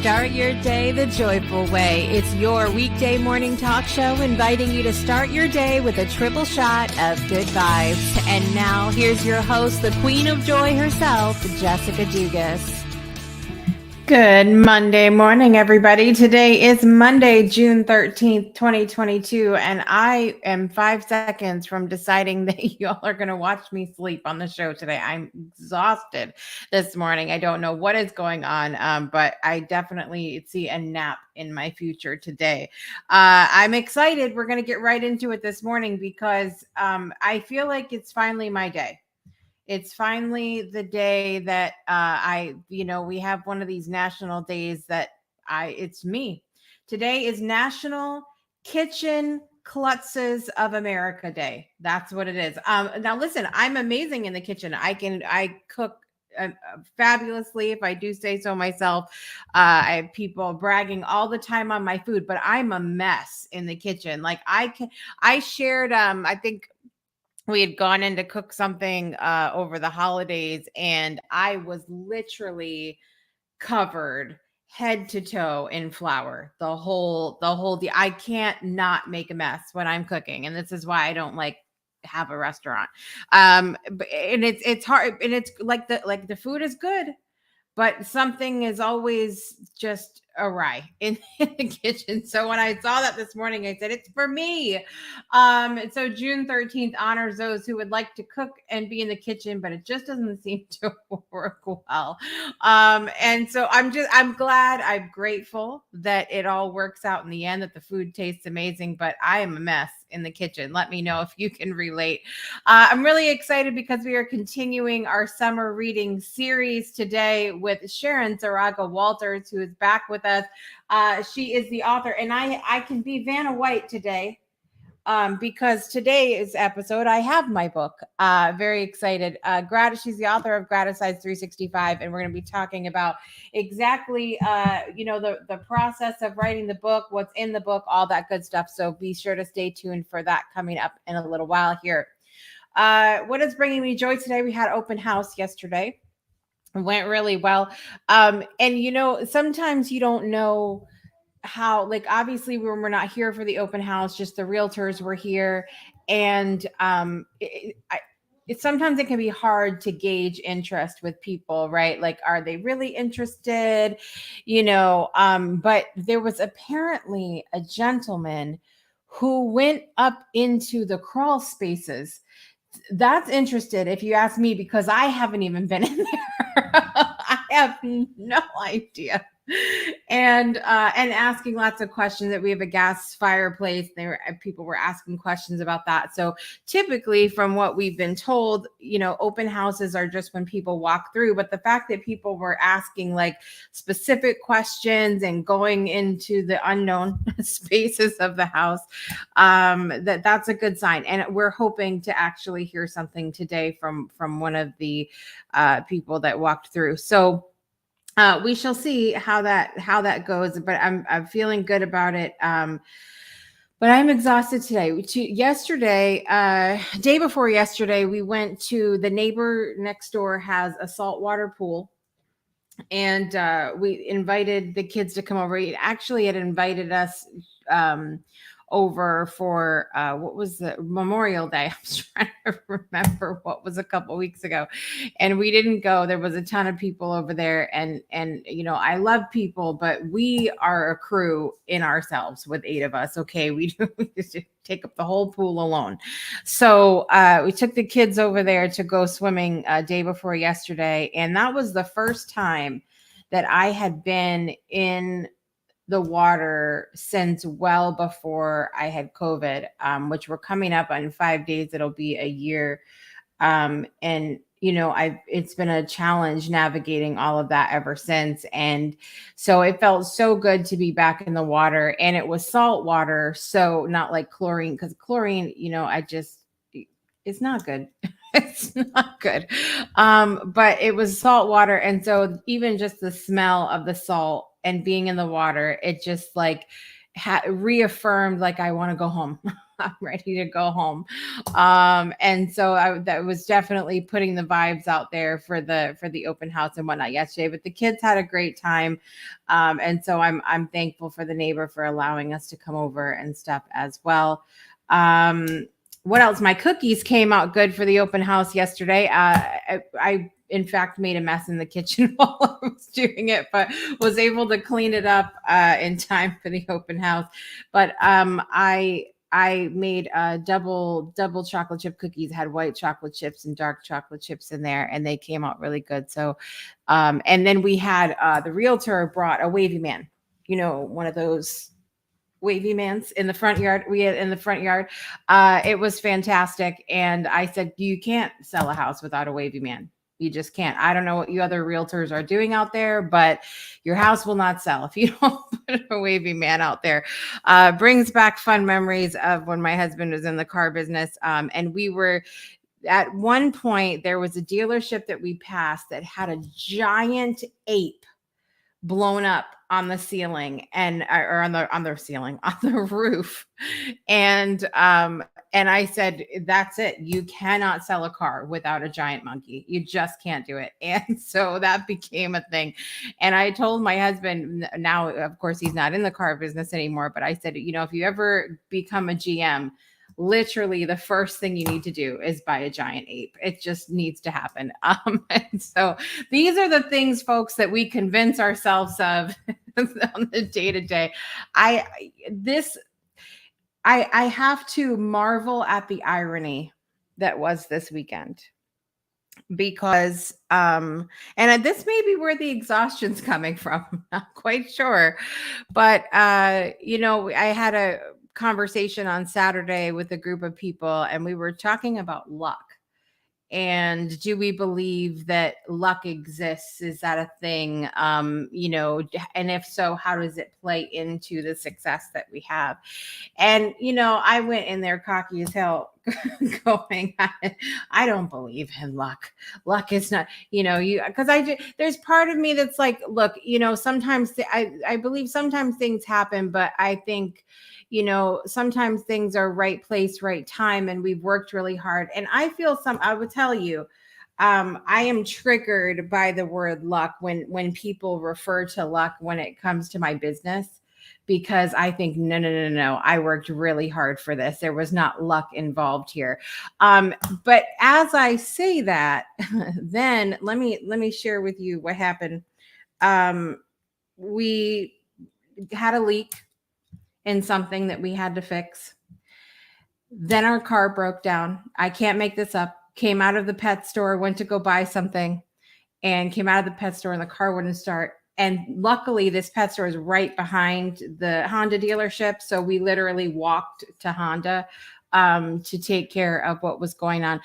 Start your day the joyful way. It's your weekday morning talk show inviting you to start your day with a triple shot of good vibes. And now here's your host, the queen of joy herself, Jessica Dugas. Good Monday morning, everybody. Today is Monday, June 13th, 2022, and I am 5 seconds from deciding that y'all are going to watch me sleep on the show today. I'm exhausted this morning. I don't know what is going on, but I definitely see a nap in my future today. I'm excited. We're going to get right into it this morning because I feel like it's finally my day. It's finally the day that we have one of these national days that it's me. Today is National Kitchen Klutzes of America Day. That's what it is. Now listen, I'm amazing in the kitchen. I cook fabulously, if I do say so myself. I have people bragging all the time on my food, but I'm a mess in the kitchen. Like I shared, I think we had gone in to cook something over the holidays, and I was literally covered head to toe in flour. I can't not make a mess when I'm cooking, and this is why I don't like have a restaurant. And it's hard, and it's like the food is good, but something is always just awry in the kitchen. So when I saw that this morning, I said, it's for me. So June 13th honors those who would like to cook and be in the kitchen, but it just doesn't seem to work well. And so I'm glad, I'm grateful that it all works out in the end, that the food tastes amazing, but I am a mess in the kitchen. Let me know if you can relate. I'm really excited because we are continuing our summer reading series today with Sharon Saraga Walters, who is back with us. She is the author, and I can be Vanna White today because today's episode, I have my book. Very excited. She's the author of Gratitude 365, and we're going to be talking about exactly, the process of writing the book, what's in the book, all that good stuff. So be sure to stay tuned for that coming up in a little while here. What is bringing me joy today? We had open house yesterday. It went really well. And sometimes you don't know how, like, obviously we're not here for the open house, just the realtors were here. And sometimes it can be hard to gauge interest with people, right? Like, are they really interested? But there was apparently a gentleman who went up into the crawl spaces. That's interested, if you ask me, because I haven't even been in there. I have no idea and asking lots of questions. That we have a gas fireplace. People were asking questions about that. So typically, from what we've been told, open houses are just when people walk through. But the fact that people were asking like specific questions and going into the unknown spaces of the house, that's a good sign. And we're hoping to actually hear something today from one of the people that walked through. So we shall see how that goes, but I'm feeling good about it. But I'm exhausted today. Yesterday, day before yesterday, we went to the neighbor next door has a saltwater pool, and we invited the kids to come over. He actually had invited us over for what was the Memorial Day. I was trying to remember what was a couple weeks ago, and we didn't go. There was a ton of people over there, and I love people, but we are a crew in ourselves with 8 of us. Okay, we take up the whole pool alone. So we took the kids over there to go swimming day before yesterday, and that was the first time that I had been in the water since well before I had COVID, which we're coming up on 5 days. It'll be a year. And it's been a challenge navigating all of that ever since. And so it felt so good to be back in the water, and it was salt water. So not like chlorine, because chlorine, it's not good. It's not good. But it was salt water. And so even just the smell of the salt and being in the water, it just like reaffirmed, like, I want to go home. I'm ready to go home. And so that was definitely putting the vibes out there for the open house and whatnot yesterday, but the kids had a great time. And so I'm thankful for the neighbor for allowing us to come over and stuff as well. What else? My cookies came out good for the open house yesterday. I in fact made a mess in the kitchen while I was doing it, but was able to clean it up in time for the open house. But I made double chocolate chip cookies, had white chocolate chips and dark chocolate chips in there, and they came out really good. So and then we had the realtor brought a wavy man, one of those wavy mans in the front yard. We had in the front yard. It was fantastic. And I said, you can't sell a house without a wavy man. You just can't. I don't know what you other realtors are doing out there, but your house will not sell if you don't put a wavy man out there. Brings back fun memories of when my husband was in the car business. And we were at one point, there was a dealership that we passed that had a giant ape blown up on the ceiling or on the ceiling, on the roof. And I said, that's it. You cannot sell a car without a giant monkey. You just can't do it. And so that became a thing. And I told my husband, now, of course, he's not in the car business anymore, but I said, if you ever become a GM, literally the first thing you need to do is buy a giant ape. It just needs to happen. And so these are the things, folks, that we convince ourselves of on the day to day. I have to marvel at the irony that was this weekend, because and this may be where the exhaustion's coming from. I'm not quite sure, but I had a conversation on Saturday with a group of people, and we were talking about luck. And do we believe that luck exists? Is that a thing? And if so, how does it play into the success that we have? And, I went in there cocky as hell going, I don't believe in luck. Luck is not, because there's part of me that's like, look, sometimes I believe sometimes things happen, but I think, sometimes things are right place, right time, and we've worked really hard. And I would tell you, I am triggered by the word luck when people refer to luck when it comes to my business, because I think, no, I worked really hard for this. There was not luck involved here. But as I say that, then let me share with you what happened. We had a leak in something that we had to fix. Then our car broke down. I can't make this up. Came out of the pet store, went to go buy something, and came out of the pet store, and the car wouldn't start. and luckily this pet store is right behind the Honda dealership. So we literally walked to Honda to take care of what was going on.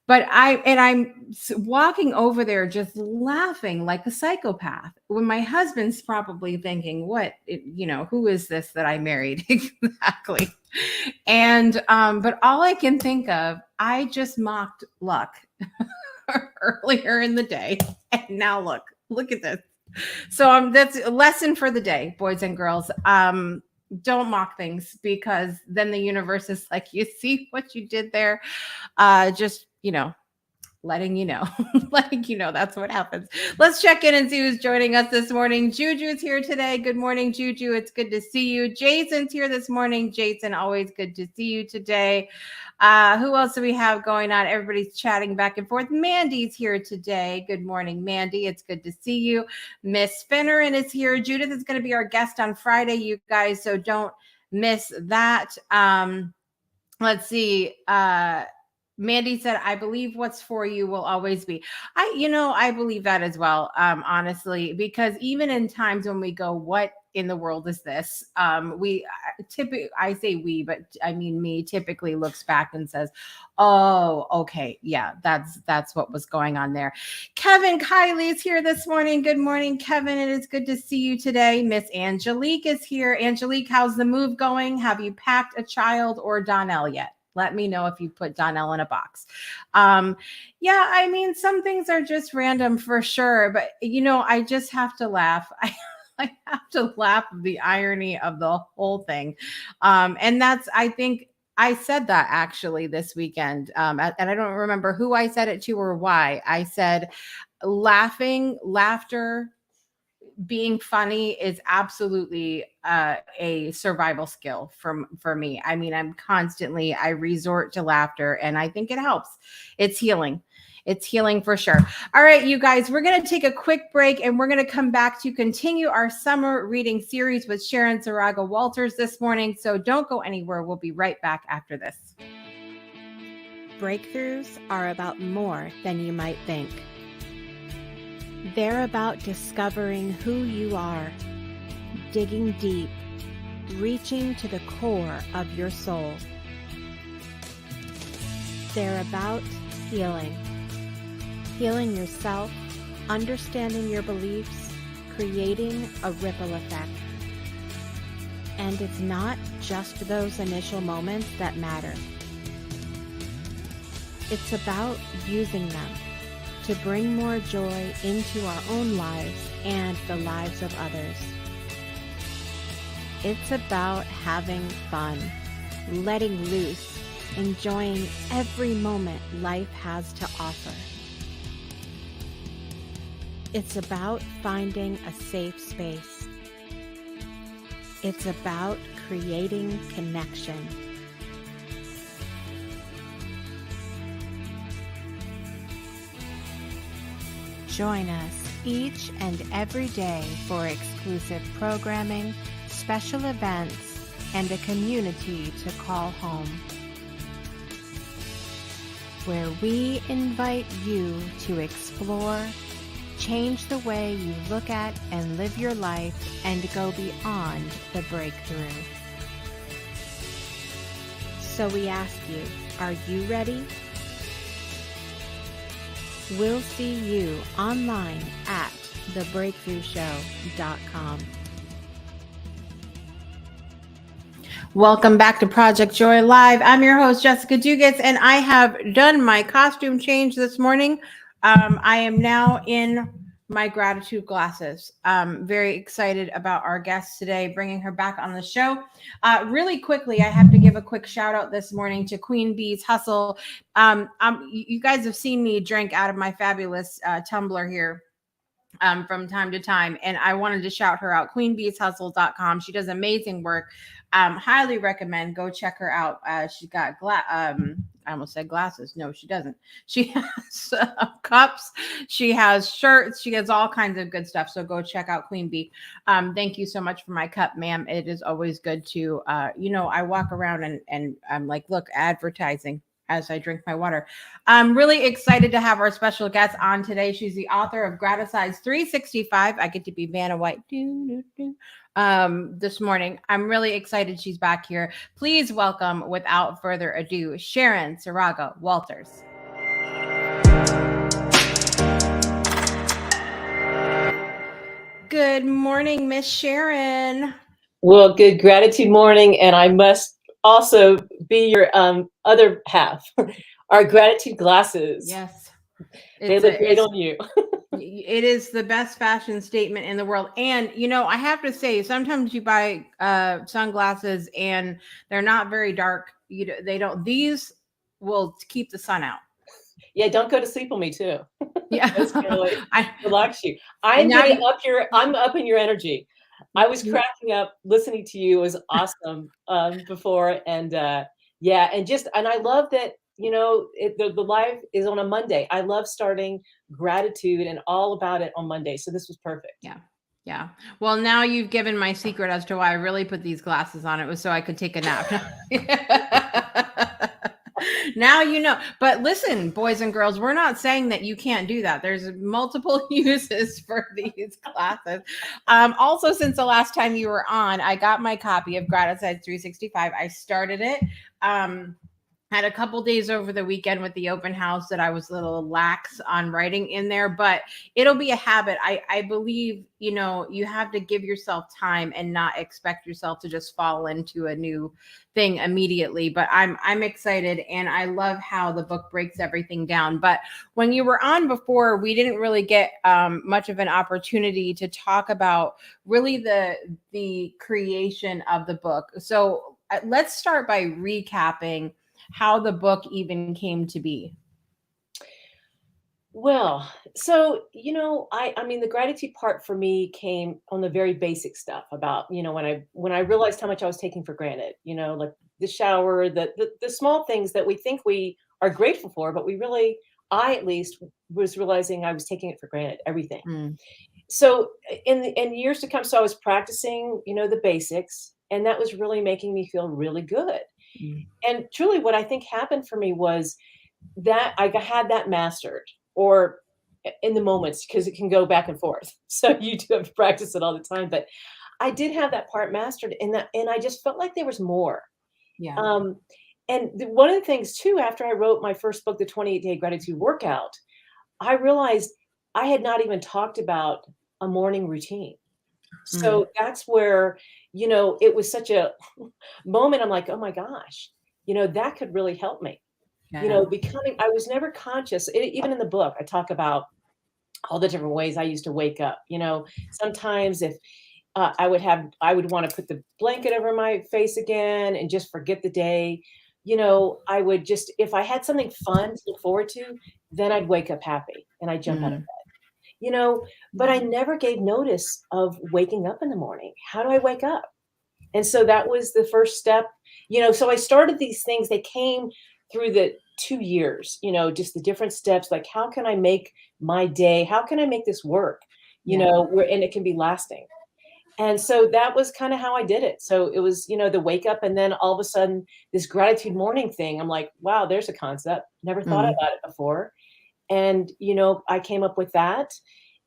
But I'm walking over there just laughing like a psychopath when my husband's probably thinking, who is this that I married? Exactly. And but all I can think of, I just mocked luck earlier in the day. And now look at this. So that's a lesson for the day, boys and girls. Don't mock things, because then the universe is like, you see what you did there? Just, letting you know, letting you know that's what happens. Let's check in and see who's joining us this morning. Juju's here today. Good morning, Juju. It's good to see you. Jason's here this morning. Jason, always good to see you today. Who else do we have going on? Everybody's chatting back and forth. Mandy's here today. Good morning, Mandy. It's good to see you. Miss Finneran is here. Judith is going to be our guest on Friday, you guys, so don't miss that. Let's see. Mandy said, I believe what's for you will always be. I believe that as well, honestly, because even in times when we go, what in the world is this? I say we, but I mean me, typically looks back and says, oh, okay. Yeah, that's what was going on there. Kevin Kylie's here this morning. Good morning, Kevin. It is good to see you today. Miss Angelique is here. Angelique, how's the move going? Have you packed a child or Donnell yet? Let me know if you put Donnell in a box. Yeah, I mean, some things are just random for sure, but I just have to laugh. I have to laugh at the irony of the whole thing. And I think I said that actually this weekend. And I don't remember who I said it to or why. I said laughter, being funny is absolutely a survival skill for me. I mean, I resort to laughter, and I think it helps. It's healing. It's healing for sure. All right, you guys, we're going to take a quick break, and we're going to come back to continue our summer reading series with Sharon Saraga Walters this morning. So don't go anywhere. We'll be right back after this. Breakthroughs are about more than you might think. They're about discovering who you are, digging deep, reaching to the core of your soul. They're about healing yourself, understanding your beliefs, creating a ripple effect. And it's not just those initial moments that matter. It's about using them to bring more joy into our own lives and the lives of others. It's about having fun, letting loose, enjoying every moment life has to offer. It's about finding a safe space. It's about creating connection. Join us each and every day for exclusive programming, special events, and a community to call home, where we invite you to explore, change the way you look at and live your life, and go beyond the breakthrough. So we ask you, are you ready? We'll see you online at thebreakthroughshow.com. Welcome back to Project Joy Live. I'm your host, Jessica Dugas, and I have done my costume change this morning. I am now in my gratitude glasses. Very excited about our guest today, bringing her back on the show. Really quickly, I have to give a quick shout out this morning to Queen Bee's Hustle. You guys have seen me drink out of my fabulous tumbler here from time to time, and I wanted to shout her out. queenbeeshustle.com. She does amazing work. Highly recommend. Go check her out. She's got I almost said glasses. No, she doesn't. She has cups. She has shirts. She has all kinds of good stuff. So go check out Queen Bee. Thank you so much for my cup, ma'am. It is always good to, I walk around and I'm like, look, advertising. as I drink my water. I'm really excited to have our special guest on today. She's the author of Graticides 365. I get to be Vanna White this morning. I'm really excited she's back here. Please welcome, without further ado, Sharon Saraga Walters. Good morning, Miss Sharon. Well, good gratitude morning, and I must also be your other half, our gratitude glasses. Yes, They look great on you. It is the best fashion statement in the world. And, I have to say, sometimes you buy sunglasses and they're not very dark. These will keep the sun out. Yeah, don't go to sleep on me too. Yeah. That's really relax you. I'm up in your energy. I was cracking up listening to you. It was awesome before. And and I love that, the live is on a Monday. I love starting gratitude and all about it on Monday. So this was perfect. Yeah. Yeah. Well, now you've given my secret as to why I really put these glasses on. It was so I could take a nap. Now you know. But listen, boys and girls, we're not saying that you can't do that. There's multiple uses for these glasses. Also, since the last time you were on, I got my copy of Gratitude 365. I started it. Had a couple days over the weekend with the open house that I was a little lax on writing in there, but it'll be a habit. I believe, you have to give yourself time and not expect yourself to just fall into a new thing immediately. But I'm excited, and I love how the book breaks everything down. But when you were on before, we didn't really get much of an opportunity to talk about really the creation of the book. So let's start by recapping how the book even came to be. Well, so, I mean, the gratitude part for me came on the very basic stuff about, when I realized how much I was taking for granted, like the shower, the small things that we think we are grateful for, but I at least was realizing I was taking it for granted, everything. Mm. So in years to come, so I was practicing, the basics, and that was really making me feel really good. Mm. And truly what I think happened for me was that I had that mastered, or in the moments, because it can go back and forth. So you do have to practice it all the time. But I did have that part mastered, and I just felt like there was more. Yeah. And one of the things too, after I wrote my first book, The 28-Day Gratitude Workout, I realized I had not even talked about a morning routine. So that's where, it was such a moment. I'm like, oh my gosh, that could really help me. Yeah. I was never conscious. Even in the book, I talk about all the different ways I used to wake up. Sometimes if I would want to put the blanket over my face again and just forget the day. I would just, if I had something fun to look forward to, then I'd wake up happy and I'd jump out of bed. But I never gave notice of waking up in the morning. How do I wake up? And so that was the first step, so I started these things. They came through the 2 years, just the different steps, like how can I make my day? How can I make this work? And it can be lasting. And so that was kind of how I did it. So it was, the wake up, and then all of a sudden this gratitude morning thing, I'm like, wow, there's a concept. Never thought about it before. And, I came up with that.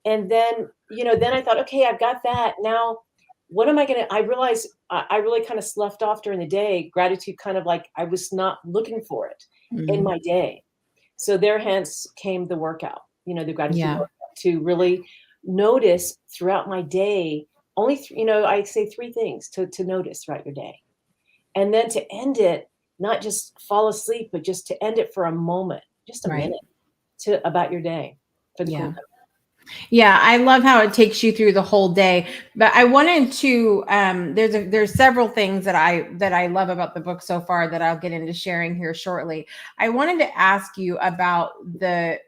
And then, then I thought, okay, I've got that. Now, what am I going to, I realized I really kind of sloughed off during the day. Gratitude kind of like, I was not looking for it in my day. So there hence came the workout, the gratitude workout, to really notice throughout my day. Only, I say 3 things to notice throughout your day. And then to end it, not just fall asleep, but just to end it for a moment, just a minute about your day. For the cool. Yeah, I love how it takes you through the whole day. But I wanted to there's several things that I love about the book so far that I'll get into sharing here shortly. I wanted to ask you about the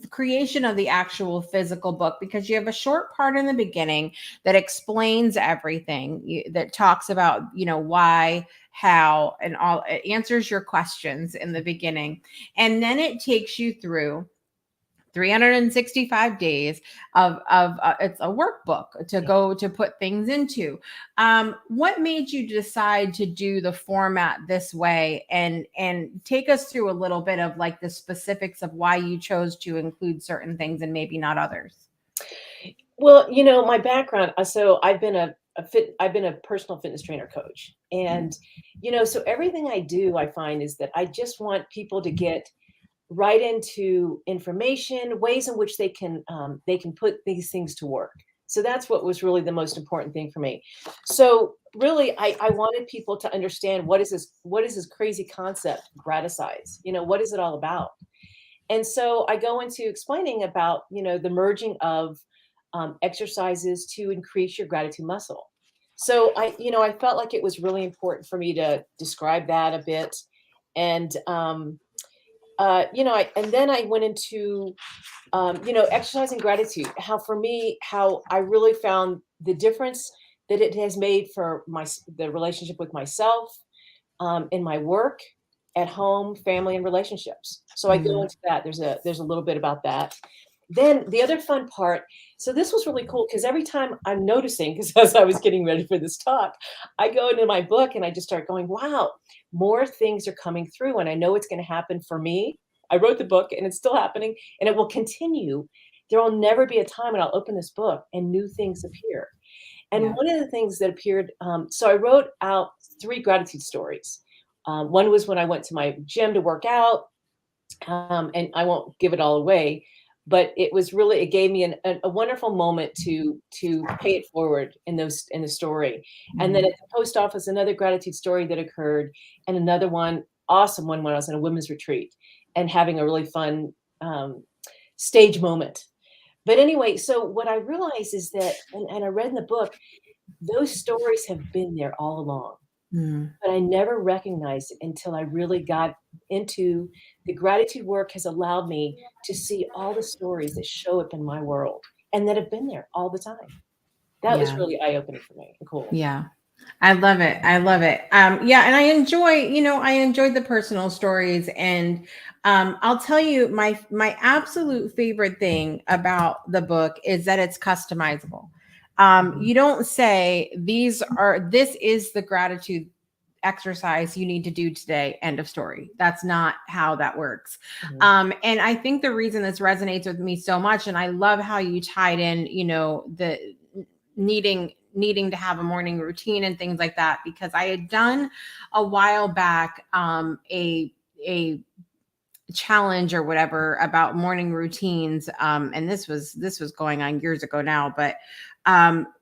creation of the actual physical book, because you have a short part in the beginning that explains everything, that talks about, why, how, and all. It answers your questions in the beginning, and then it takes you through 365 days of it's a workbook to go to put things into. What made you decide to do the format this way, and take us through a little bit of like the specifics of why you chose to include certain things and maybe not others? Well, my background, so I've been a personal fitness trainer coach. And, so everything I do, I find is that I just want people to get right into information, ways in which they can put these things to work. So that's what was really the most important thing for me. So really, I wanted people to understand what is this crazy concept, graticides? What is it all about? And so I go into explaining about, the merging of exercises to increase your gratitude muscle. So I felt like it was really important for me to describe that a bit. And, and then I went into, exercising gratitude, how for me, how I really found the difference that it has made for the relationship with myself, in my work, at home, family, and relationships. So I go Mm. into that. There's a little bit about that. Then the other fun part, so this was really cool because every time I'm noticing, because as I was getting ready for this talk, I go into my book and I just start going, wow, more things are coming through. And I know it's going to happen for me. I wrote the book and it's still happening and it will continue. There will never be a time when I'll open this book and new things appear. And Yeah. one of the things that appeared, so I wrote out 3 gratitude stories. One was when I went to my gym to work out, and I won't give it all away, but it gave me a wonderful moment to pay it forward in the story. And then Mhm. at the post office, another gratitude story that occurred, and another one, awesome one when I was in a women's retreat and having a really fun stage moment. But anyway, so what I realized is that, and I read in the book, those stories have been there all along, Mm. but I never recognized it until I really got into the gratitude work has allowed me to see all the stories that show up in my world and that have been there all the time. That was Yeah. really eye-opening for me and cool. Yeah. I love it. I love it. Yeah, and I enjoyed the personal stories, and I'll tell you my absolute favorite thing about the book is that it's customizable. Mhm, You don't say this is the gratitude exercise you need to do today, end of story. That's not how that works. mhm. And I think the reason this resonates with me so much, and I love how you tied in, the needing to have a morning routine and things like that, because I had done a while back a challenge or whatever about morning routines, and this was going on years ago now, but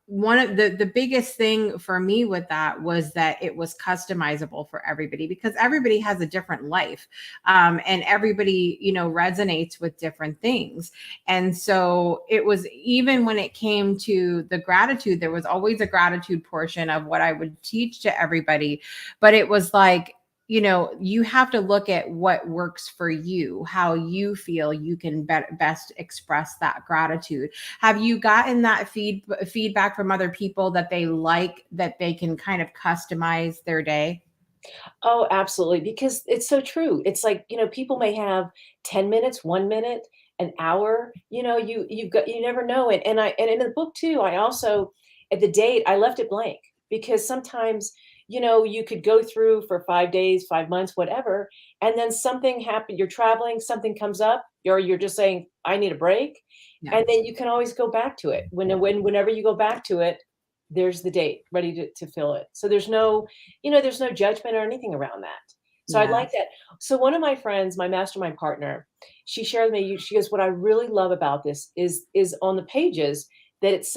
one of the biggest thing for me with that was that it was customizable for everybody, because everybody has a different life, and everybody resonates with different things. And so it was, even when it came to the gratitude, there was always a gratitude portion of what I would teach to everybody, but it was like, you have to look at what works for you, how you feel you can best express that gratitude. Have you gotten that feedback from other people that they like that they can kind of customize their day? Oh, absolutely, because it's so true. It's like, people may have 10 minutes, 1 minute, an hour, you never know it. And in the book too, I also, at the date, I left it blank because sometimes, you could go through for 5 days, 5 months, whatever, and then something happened, you're traveling, something comes up, or you're just saying, I need a break. Yeah. And then you can always go back to it. Whenever you go back to it, there's the date ready to fill it. So there's no judgment or anything around that. So I Yeah. like that. So one of my friends, my mastermind partner, she shared with me, she goes, what I really love about this is on the pages that it's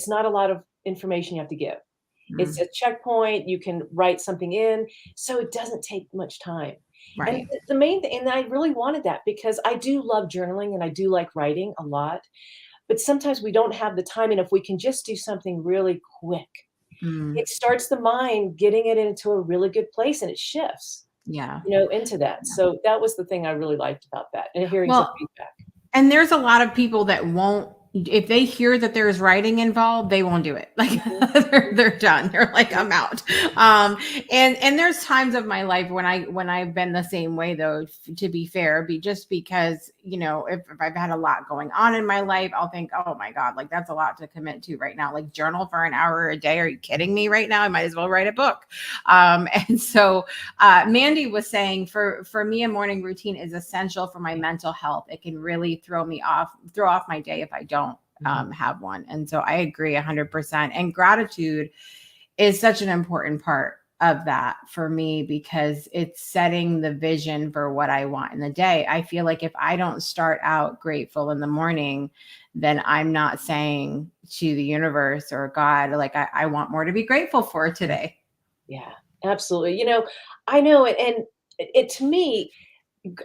not a lot of information you have to give. It's Mm. a checkpoint, you can write something in, so it doesn't take much time. And Right. the main thing, and I really wanted that because I do love journaling and I do like writing a lot, but sometimes we don't have the time. And if we can just do something really quick, Mm. it starts the mind getting it into a really good place and it shifts, Yeah. into that. So that was the thing I really liked about that and hearing some Well, feedback. and there's a lot of people that won't if they hear that there's writing involved, they won't do it. Like they're done. They're like, I'm out. And there's times of my life when I've been the same way though, to be fair, just because, you know, if I've had a lot going on in my life, I'll think, oh my God, like that's a lot to commit to right now. Like journal for an hour a day. Are you kidding me right now? I might as well write a book. And so Mandy was saying for me, a morning routine is essential for my mental health. It can really throw off my day if I don't have one. And so I agree 100%. And gratitude is such an important part of that for me because it's setting the vision for what I want in the day. I feel like if I don't start out grateful in the morning, then I'm not saying to the universe or God, like, I want more to be grateful for today. Yeah, absolutely. You know, I know it. And it to me,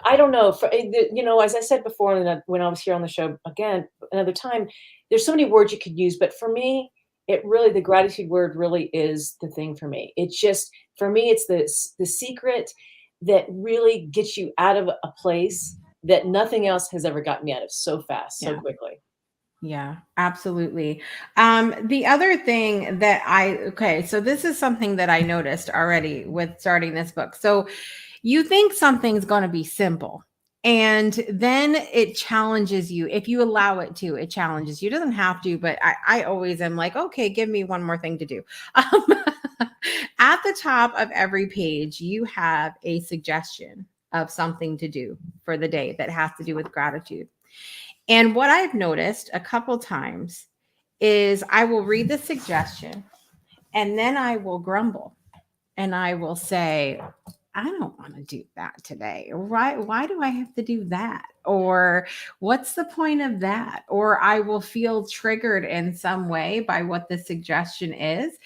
I don't know, you know, as I said before, and when I was here on the show again another time, there's so many words you could use, but for me, it really the gratitude word really is the thing for me. It's just for me, it's the secret that really gets you out of a place that nothing else has ever gotten me out of so fast, so Yeah. quickly. Yeah, absolutely. The other thing that so this is something that I noticed already with starting this book. So you think something's going to be simple and then it challenges you. If you allow it to, it challenges you. It doesn't have to, but I always am like, okay, give me one more thing to do. At the top of every page, you have a suggestion of something to do for the day that has to do with gratitude. And what I've noticed a couple times is I will read the suggestion and then I will grumble and I will say, I don't want to do that today. Why do I have to do that? Or what's the point of that? Or I will feel triggered in some way by what the suggestion is.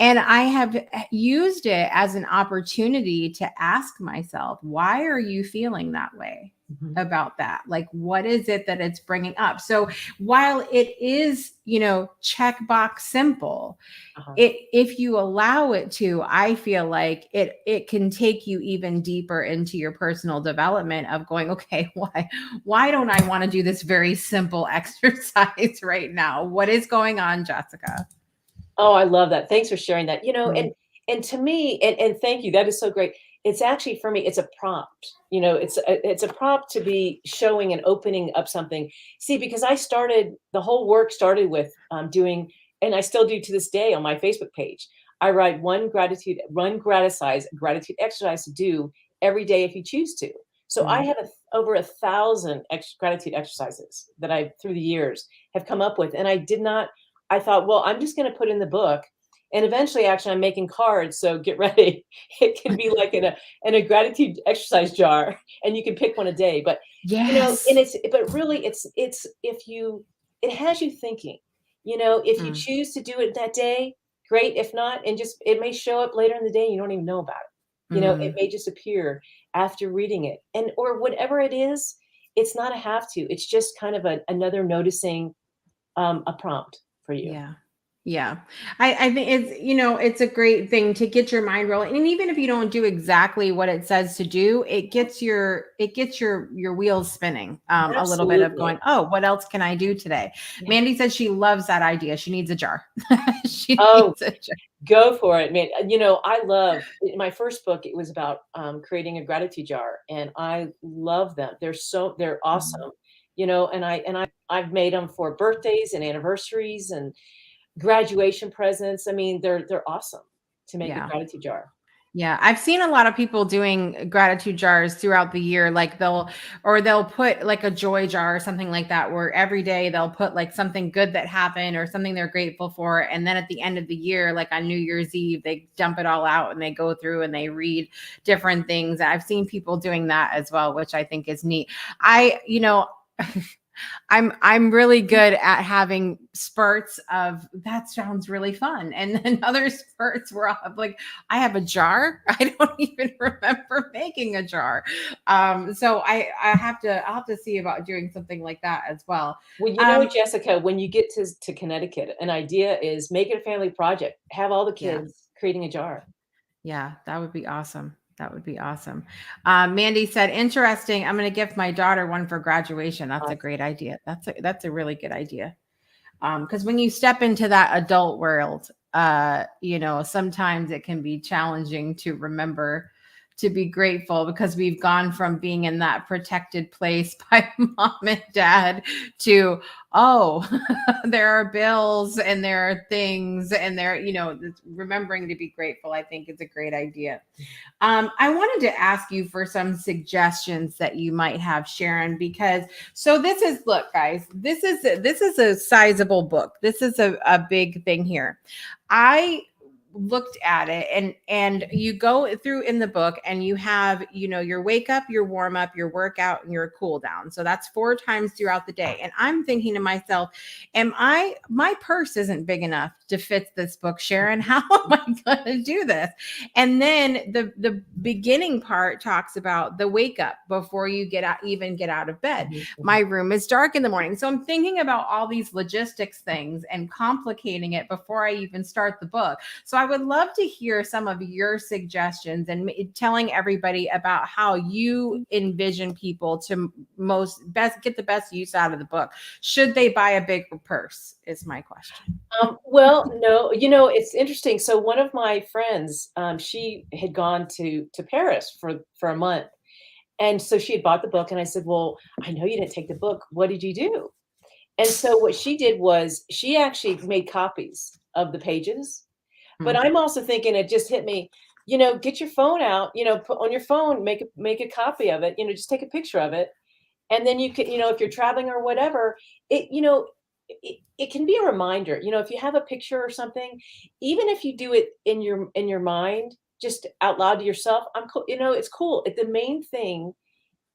And I have used it as an opportunity to ask myself, why are you feeling that way Mhm. about that? Like, what is it that it's bringing up? So while it is, you know, checkbox simple, Uh-huh. if you allow it to, I feel like it can take you even deeper into your personal development of going, okay, why don't I want to do this very simple exercise right now? What is going on, Jessica? Oh, I love that. Thanks for sharing that. You know, Mhm. and to me, and thank you. That is so great. It's actually for me, it's a prompt. You know, it's a prompt to be showing and opening up something. See, because the whole work started with doing, and I still do to this day on my Facebook page. I write one gratitude exercise to do every day if you choose to. So I Mm. have over 1,000 gratitude exercises that I, through the years, have come up with, and I thought, well, I'm just going to put in the book. And eventually, actually, I'm making cards. So get ready. It can be like in a gratitude exercise jar, and you can pick one a day. But you know, Yes. and but really, it's it has you thinking. You know, if you Mm. choose to do it that day, great. If not, and just it may show up later in the day, and you don't even know about it. You know, it Mm. may just appear after reading it, and or whatever it is. It's not a have to. It's just kind of another noticing a prompt for you. Yeah. Yeah. I think it's, you know, it's a great thing to get your mind rolling. And even if you don't do exactly what it says to do, it gets your wheels spinning a little bit of Absolutely. going, oh, what else can I do today? Yeah. Mandy said she loves that idea. She needs a jar. She Oh, needs a jar. go for it, man. You know, I love in my first book, it was about creating a gratitude jar, and I love them. They're Mhm. awesome. You know, I've made them for birthdays and anniversaries and graduation presents. I mean, they're awesome to make a Yeah. gratitude jar. Yeah, I've seen a lot of people doing gratitude jars throughout the year. Like they'll put like a joy jar or something like that, where every day they'll put like something good that happened or something they're grateful for. And then at the end of the year, like on New Year's Eve, they dump it all out and they go through and they read different things. I've seen people doing that as well, which I think is neat. You know, I'm really good at having spurts of that sounds really fun. And then other spurts where I'll have like, I have a jar. I don't even remember making a jar. So I'll have to see about doing something like that as well. Well, you know, Um, Jessica, when you get to Connecticut, an idea is make it a family project. Have all the yeah. kids creating a jar. Yeah, that would be awesome. That would be awesome. Mandy said, interesting. I'm going to gift my daughter one for graduation. That's a great idea. That's a really good idea. Because when you step into that adult world, sometimes it can be challenging to remember to be grateful, because we've gone from being in that protected place by mom and dad to, oh, there are bills and there are things, and remembering to be grateful, I think, is a great idea. I wanted to ask you for some suggestions that you might have, Sharon, because look, guys, this is a sizable book. This is a big thing here. I looked at it, and you go through in the book, and you have, your wake up, your warm up, your workout, and your cool down. So that's 4 times throughout the day. And I'm thinking to myself, my purse isn't big enough to fit this book, Sharon. How am I going to do this? And then the beginning part talks about the wake up before you get out of bed. My room is dark in the morning. So I'm thinking about all these logistics things and complicating it before I even start the book. So I would love to hear some of your suggestions and telling everybody about how you envision people to get the best use out of the book. Should they buy a bigger purse is my question. Well, no, it's interesting. So one of my friends, she had gone to Paris for a month. And so she had bought the book, and I said, well, I know you didn't take the book. What did you do? And so what she did was she actually made copies of the pages. But I'm also thinking, it just hit me, get your phone out, put on your phone, make a copy of it, just take a picture of it. And then you can, if you're traveling or whatever, it can be a reminder, if you have a picture or something, even if you do it in your mind, just out loud to yourself, it's cool. The main thing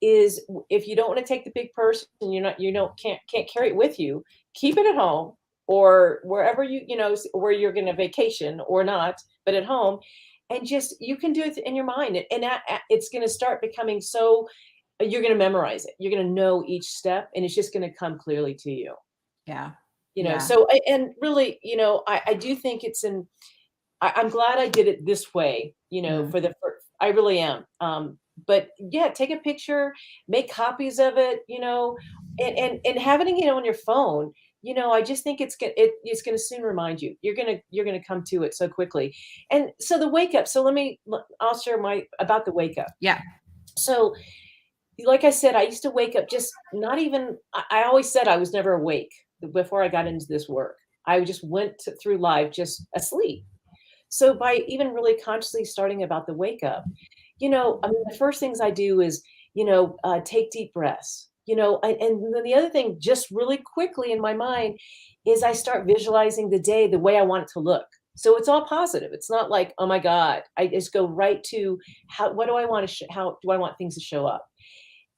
is, if you don't want to take the big purse and can't carry it with you, keep it at home or wherever where you're going to vacation or not, but at home, and just, you can do it in your mind, and it's going to start becoming so, you're going to memorize it. You're going to know each step, and it's just going to come clearly to you. Yeah. So, and really, I do think I'm glad I did it this way, I really am. But yeah, take a picture, make copies of it, and having it, on your phone, I just think it's going to soon remind you. You're going to come to it so quickly. And so the wake up. So I'll share about the wake up. Yeah. So, like I said, I used to wake up just not even, I always said I was never awake before I got into this work. I just went through life just asleep. So by even really consciously starting about the wake up, the first things I do is, take deep breaths, and then the other thing, just really quickly in my mind, is I start visualizing the day the way I want it to look. So it's all positive. It's not like, oh my God, I just go right to what do I want to, how do I want things to show up?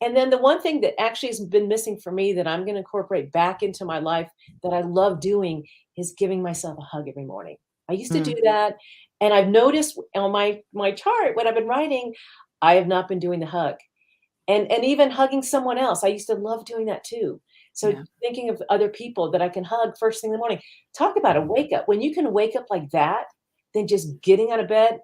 And then the one thing that actually has been missing for me that I'm going to incorporate back into my life that I love doing is giving myself a hug every morning. I used to do that. And I've noticed on my chart, what I've been writing, I have not been doing the hug. And even hugging someone else. I used to love doing that too. So thinking of other people that I can hug first thing in the morning. Talk about a wake up. When you can wake up like that, then just getting out of bed,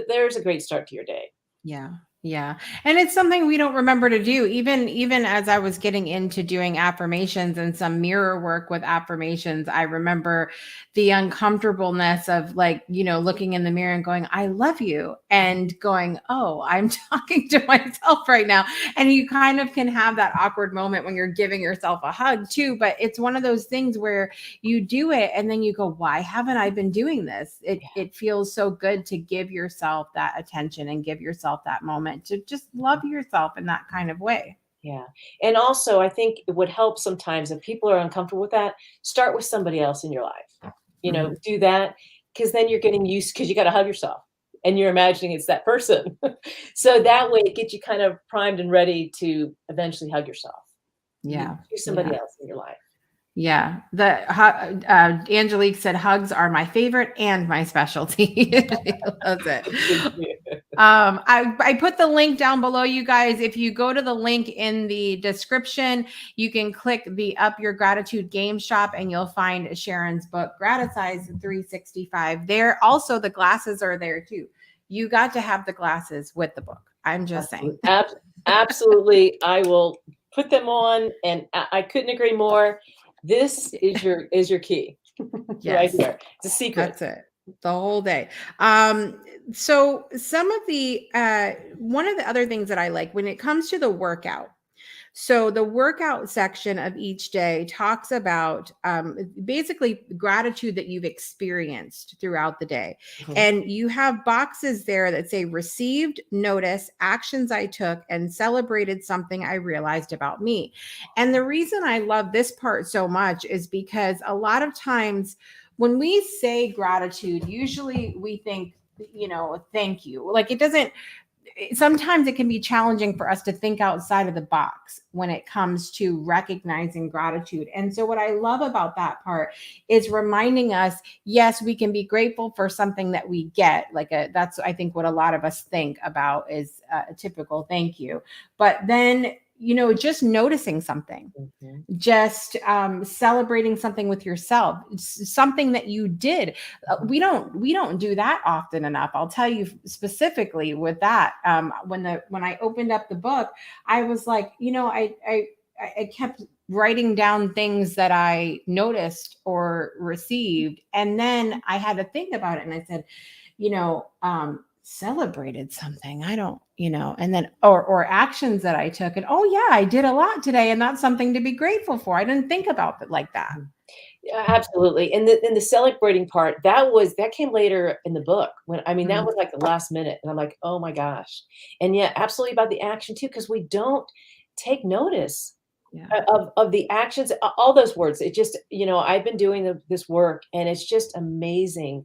there's a great start to your day. Yeah. Yeah. And it's something we don't remember to do. Even as I was getting into doing affirmations and some mirror work with affirmations, I remember the uncomfortableness of looking in the mirror and going, I love you, and going, oh, I'm talking to myself right now. And you kind of can have that awkward moment when you're giving yourself a hug too. But it's one of those things where you do it and then you go, why haven't I been doing this? It feels so good to give yourself that attention and give yourself that moment to just love yourself in that kind of way. Yeah. And also, I think it would help sometimes if people are uncomfortable with that, start with somebody else in your life. Do that, because then you're getting used, because you got to hug yourself and you're imagining it's that person. So that way it gets you kind of primed and ready to eventually hug yourself. Yeah. Do somebody else in your life. Yeah. Angelique said hugs are my favorite and my specialty. That's it. I put the link down below, you guys. If you go to the link in the description, you can click the Up Your Gratitude game shop and you'll find Sharon's book, Gratitize 365. There also, the glasses are there too. You got to have the glasses with the book. I'm just saying. Absolutely. I will put them on, and I couldn't agree more. This is your key right Yes. here. It's a secret. That's it. The whole day. So some of the one of the other things that I like when it comes to the workout. So the workout section of each day talks about basically gratitude that you've experienced throughout the day. Mhm. And you have boxes there that say received, notice, actions I took, and celebrated something I realized about me. And the reason I love this part so much is because a lot of times when we say gratitude, usually we think, thank you. Like it doesn't, sometimes it can be challenging for us to think outside of the box when it comes to recognizing gratitude. And so what I love about that part is reminding us, yes, we can be grateful for something that we get. That's, I think, what a lot of us think about is a typical thank you. But then, just noticing something, Mhm. just celebrating something with yourself, something that you did. We don't do that often enough. I'll tell you specifically with that. When I opened up the book, I was like, I kept writing down things that I noticed or received, and then I had to think about it, and I said, celebrated something. I don't, and then or actions that I took, and oh yeah, I did a lot today, and that's something to be grateful for. I didn't think about it like that. Yeah, absolutely. And the celebrating part, that came later in the book when I mean, that Mm, was like the last minute, and I'm like, "Oh my gosh." And yeah, absolutely about the action too, because we don't take notice yeah. of the actions, all those words. It just, I've been doing this work, and it's just amazing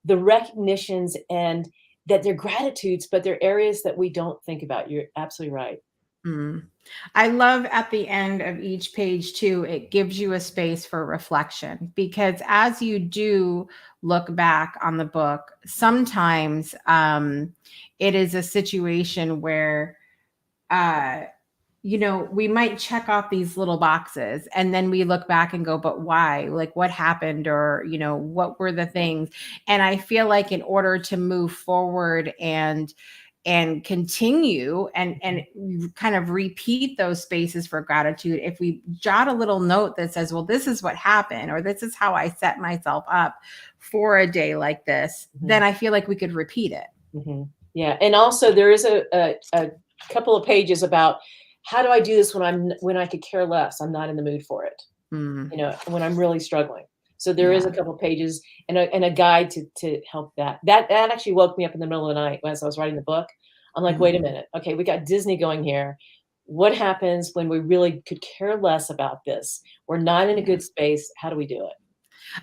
the recognitions and that they're gratitudes, but they're areas that we don't think about. You're absolutely right. Mm. I love at the end of each page too, it gives you a space for reflection, because as you do look back on the book, sometimes it is a situation where uh, we might check off these little boxes and then we look back and go, but why? Like what happened? Or, what were the things? And I feel like in order to move forward and continue and kind of repeat those spaces for gratitude, if we jot a little note that says, well, this is what happened, or this is how I set myself up for a day like this, Mhm, then I feel like we could repeat it. mhm. Yeah, and also there is a couple of pages about how do I do this when I could care less, I'm not in the mood for it, Mm, when I'm really struggling. So there is a yeah. couple of pages and a guide to help that. That actually woke me up in the middle of the night as I was writing the book. I'm like, "Wait a Mm. minute. Okay, we got Disney going here. What happens when we really could care less about this? We're not in a Yeah. good space. How do we do it?"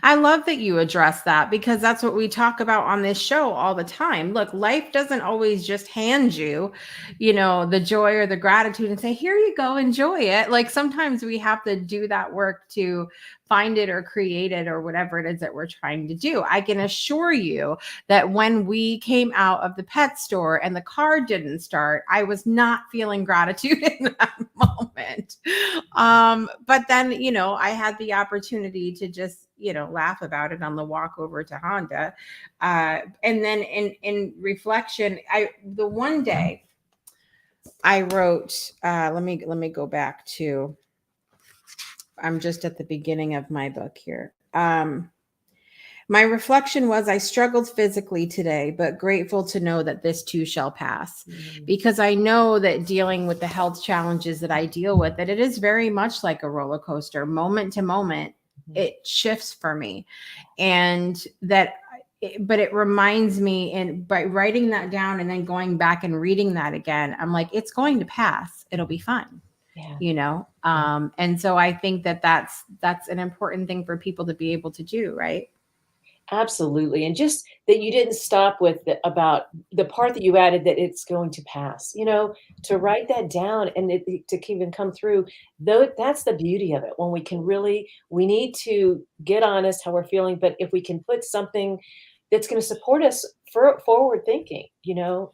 I love that you address that, because that's what we talk about on this show all the time. Look, life doesn't always just hand you, the joy or the gratitude and say, here you go, enjoy it. Like sometimes we have to do that work to find it or create it or whatever it is that we're trying to do. I can assure you that when we came out of the pet store and the car didn't start, I was not feeling gratitude in that moment. But then, I had the opportunity to just, laugh about it on the walk over to Honda. And then in reflection, the one day I wrote, let me go back to, I'm just at the beginning of my book here. My reflection was, I struggled physically today, but grateful to know that this too shall pass. Mm, Because I know that dealing with the health challenges that I deal with, that it is very much like a roller coaster, moment to moment, mhm. it shifts for me. And but it reminds me, and by writing that down and then going back and reading that again, I'm like, it's going to pass. It'll be fine. Yeah. Yeah. And so I think that that's an important thing for people to be able to do, right? Absolutely, and just that you didn't stop with about the part that you added that it's going to pass, to write that down and to even come through, though that's the beauty of it, when we need to get honest how we're feeling, but if we can put something that's gonna support us for forward thinking,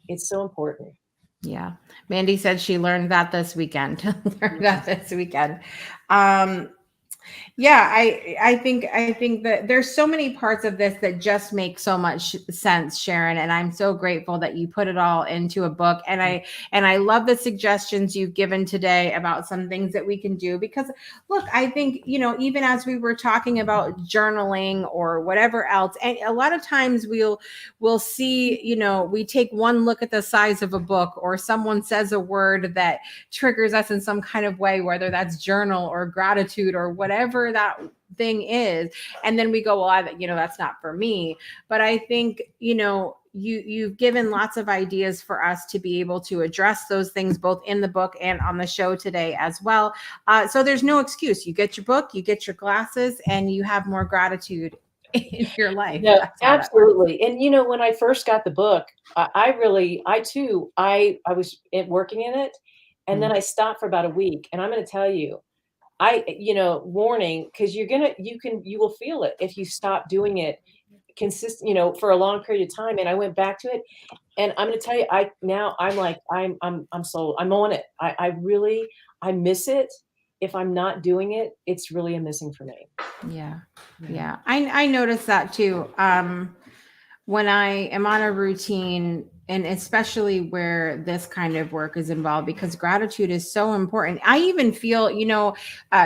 it's so important. Yeah. Mandy said she learned that this weekend. Learned that this weekend. Um, Yeah, I think that there's so many parts of this that just make so much sense, Sharon, and I'm so grateful that you put it all into a book. And I love the suggestions you've given today about some things that we can do, because look, I think, even as we were talking about journaling or whatever else, and a lot of times we'll see, we take one look at the size of a book, or someone says a word that triggers us in some kind of way, whether that's journal or gratitude or whatever that thing is. And then we go, well, that's not for me. But I think, you've given lots of ideas for us to be able to address those things, both in the book and on the show today as well. So there's no excuse. You get your book, you get your glasses, and you have more gratitude in your life. No, That's how that works. absolutely. And when I first got the book, I was working in it, and then I stopped for about a week. And I'm going to tell you, warning, because you will feel it if you stop doing it consistent, for a long period of time. And I went back to it, and I'm going to tell you, I'm like, I'm sold. I'm on it. I miss it. If I'm not doing it, it's really a missing for me. Yeah. Yeah. I noticed that too. When I am on a routine, and especially where this kind of work is involved, because gratitude is so important. I even feel,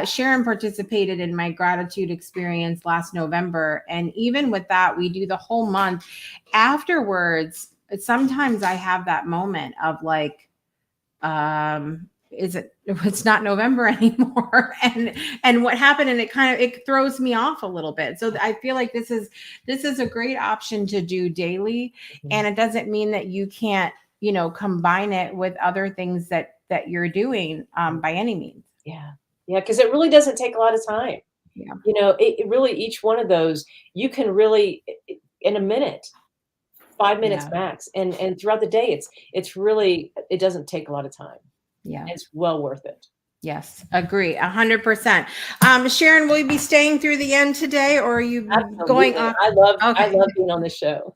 Sharon participated in my gratitude experience last November. And even with that, we do the whole month. Afterwards, sometimes I have that moment of like, it's not November anymore, and what happened, and it throws me off a little bit. So I feel like this is a great option to do daily, and it doesn't mean that you can't combine it with other things that you're doing by any means. Yeah. Yeah, because it really doesn't take a lot of time. Yeah. It really, each one of those, you can really, in a minute, 5 minutes Yeah. max, and throughout the day, it's really, it doesn't take a lot of time. Yeah. It's well worth it. Yes, agree, 100%. Sharon, will you be staying through the end today, or are you going Absolutely. off? I love Okay. being on the show.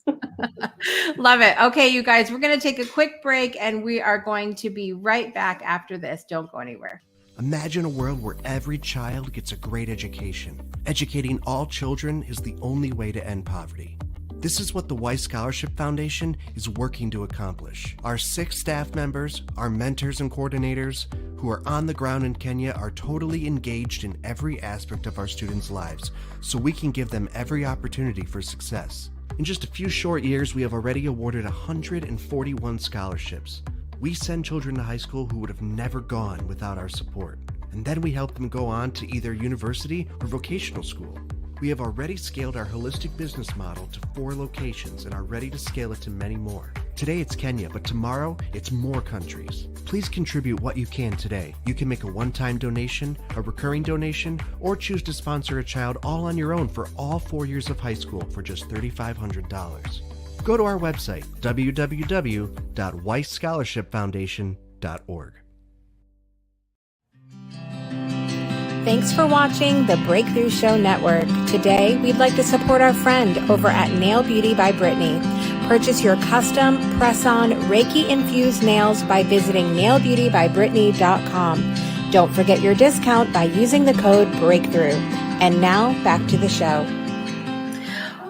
Love it. Okay, you guys, we're going to take a quick break, and we are going to be right back after this. Don't go anywhere. Imagine a world where every child gets a great education. Educating all children is the only way to end poverty. This is what the Weiss Scholarship Foundation is working to accomplish. Our 6 staff members, our mentors and coordinators, who are on the ground in Kenya, are totally engaged in every aspect of our students' lives, so we can give them every opportunity for success. In just a few short years, we have already awarded 141 scholarships. We send children to high school who would have never gone without our support. And then we help them go on to either university or vocational school. We have already scaled our holistic business model to 4 locations and are ready to scale it to many more. Today it's Kenya, but tomorrow it's more countries. Please contribute what you can today. You can make a one-time donation, a recurring donation, or choose to sponsor a child all on your own for all 4 years of high school for just $3,500. Go to our website, www.weissscholarshipfoundation.org. Thanks for watching the Breakthrough Show Network. Today, we'd like to support our friend over at Nail Beauty by Brittany. Purchase your custom press-on Reiki-infused nails by visiting nailbeautybybrittany.com. Don't forget your discount by using the code BREAKTHROUGH. And now, back to the show.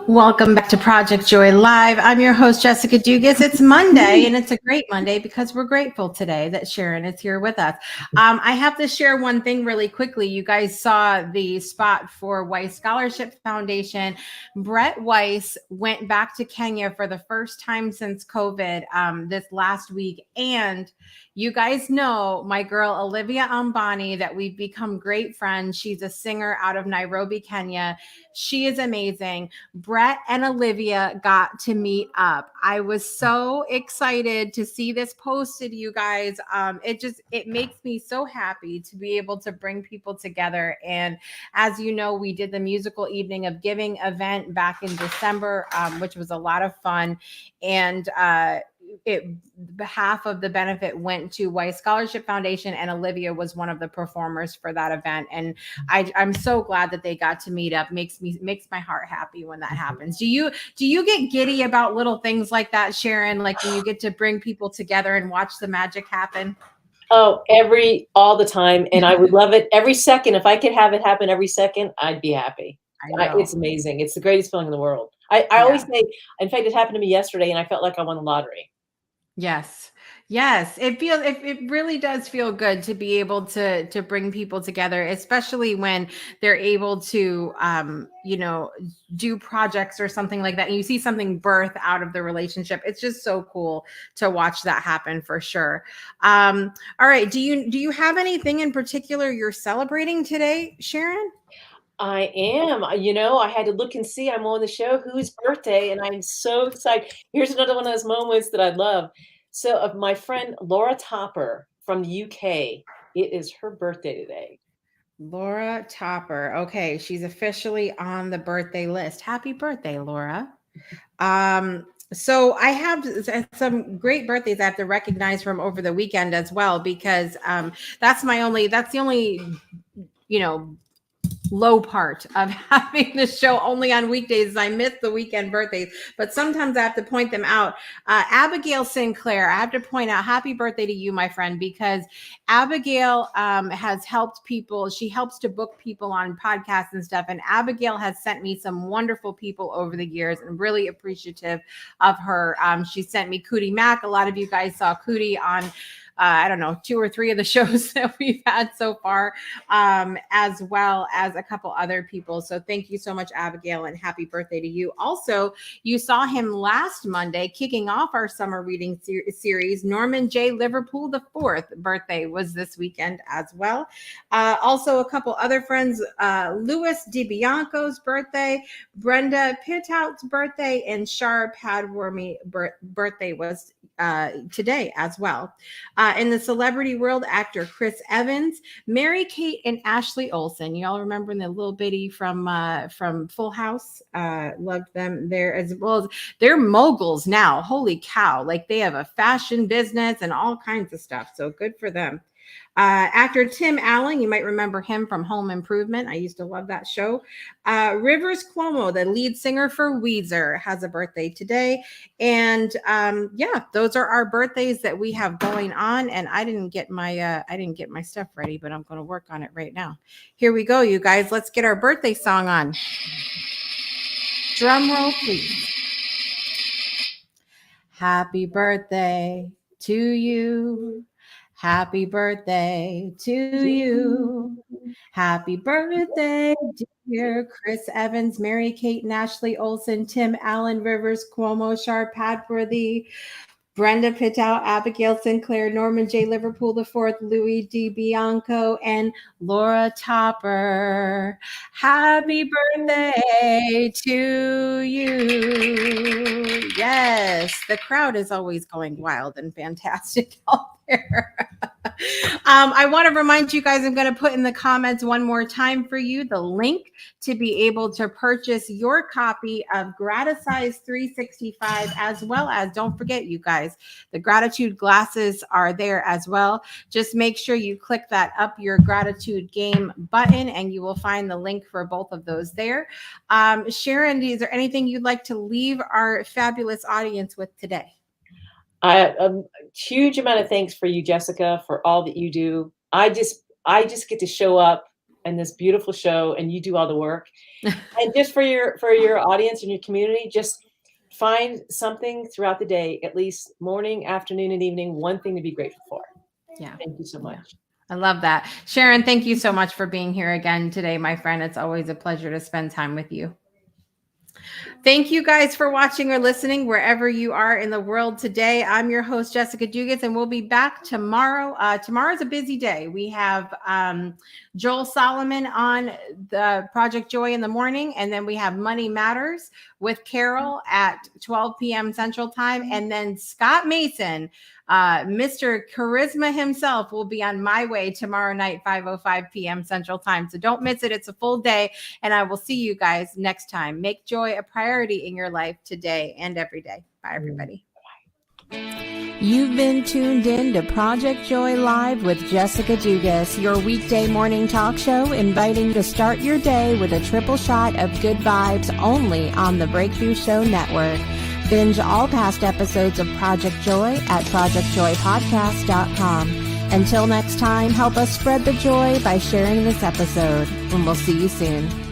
Welcome back to Project Joy Live. I'm your host, Jessica Dugas. It's Monday, and it's a great Monday because we're grateful today that Sharon is here with us. I have to share one thing really quickly. You guys saw the spot for Weiss Scholarship Foundation. Brett Weiss went back to Kenya for the first time since COVID this last week. And you guys know my girl, Olivia Ambani, that we've become great friends. She's a singer out of Nairobi, Kenya. She is amazing. Brett and Olivia got to meet up. I was so excited to see this posted, you guys. It makes me so happy to be able to bring people together. And as you know, we did the musical evening of giving event back in December, which was a lot of fun. And half of the benefit went to Weiss Scholarship Foundation, and Olivia was one of the performers for that event. And I'm so glad that they got to meet up. Makes my heart happy when that happens. Do you get giddy about little things like that, Sharon? Like when you get to bring people together and watch the magic happen? Oh, all the time. And I would love it every second. If I could have it happen every second, I'd be happy. I know. It's amazing. It's the greatest feeling in the world. I Yeah. always say, in fact, it happened to me yesterday and I felt like I won the lottery. Yes. Yes. It really does feel good to be able to bring people together, especially when they're able to, do projects or something like that. And you see something birth out of the relationship. It's just so cool to watch that happen for sure. All right. Do you have anything in particular you're celebrating today, Sharon? I am. I had to look and see. I'm on the show whose birthday, and I'm so excited. Here's another one of those moments that I love. So, of my friend Laura Topper from the UK, it is her birthday today. Laura Topper. Okay, she's officially on the birthday list. Happy birthday, Laura. So I have some great birthdays I have to recognize from over the weekend as well, because that's the only, low part of having the show only on weekdays. I miss the weekend birthdays, but sometimes I have to point them out. Abigail Sinclair, I have to point out happy birthday to you, my friend, because Abigail has helped people. She helps to book people on podcasts and stuff. And Abigail has sent me some wonderful people over the years, and really appreciative of her. She sent me Cootie Mack. A lot of you guys saw Cootie on I don't know, 2 or 3 of the shows that we've had so far, as well as a couple other people. So thank you so much, Abigail, and happy birthday to you. Also, you saw him last Monday kicking off our summer reading series. Norman J. Liverpool IV birthday was this weekend as well. Also, a couple other friends, Louis DiBianco's birthday, Brenda Pitout's birthday, and Shar Padwormy birthday was today as well. In the celebrity world, actor Chris Evans, Mary Kate and Ashley Olsen. You all remember the little bitty from Full House? Loved them there, as well as they're moguls now. Holy cow. Like, they have a fashion business and all kinds of stuff. So good for them. Actor Tim Allen, you might remember him from Home Improvement. I used to love that show. Rivers Cuomo, the lead singer for Weezer, has a birthday today. And those are our birthdays that we have going on. And I didn't get my stuff ready, but I'm going to work on it right now. Here we go, you guys. Let's get our birthday song on. Drum roll, please. Happy birthday to you. Happy birthday to you. Happy birthday, dear Chris Evans, Mary Kate and Ashley Olsen, Tim Allen, Rivers Cuomo, Shar Padworthy, Brenda Pitout, Abigail Sinclair, Norman J. Liverpool IV, Louis DiBianco, and Laura Topper. Happy birthday to you. Yes, the crowd is always going wild and fantastic out there. I want to remind you guys, I'm going to put in the comments one more time for you the link to be able to purchase your copy of Gratisize 365, as well as, don't forget, you guys, the gratitude glasses are there as well. Just make sure you click that Up Your Gratitude Game button, and you will find the link for both of those there. Sharon, is there anything you'd like to leave our fabulous audience with today? A huge amount of thanks for you, Jessica, for all that you do. I just get to show up in this beautiful show, and you do all the work. And just for your audience and your community, just find something throughout the day, at least morning, afternoon, and evening, one thing to be grateful for. Yeah. Thank you so much. I love that. Sharon, thank you so much for being here again today, my friend. It's always a pleasure to spend time with you. Thank you guys for watching or listening wherever you are in the world today. I'm your host, Jessica Dugas, and we'll be back tomorrow. Tomorrow's a busy day. We have Joel Solomon on the Project Joy in the morning, and then we have Money Matters with Carol at 12 p.m. Central Time, and then Scott Mason, Mr. Charisma himself, will be on My Way tomorrow night, 5:05 p.m. Central Time. So don't miss it. It's a full day, and I will see you guys next time. Make joy a priority in your life today and every day. Bye, everybody. You've been tuned in to Project Joy Live with Jessica Dugas, your weekday morning talk show inviting you to start your day with a triple shot of good vibes, only on the Breakthrough Show Network. Binge all past episodes of Project Joy at projectjoypodcast.com. Until next time, help us spread the joy by sharing this episode, and we'll see you soon.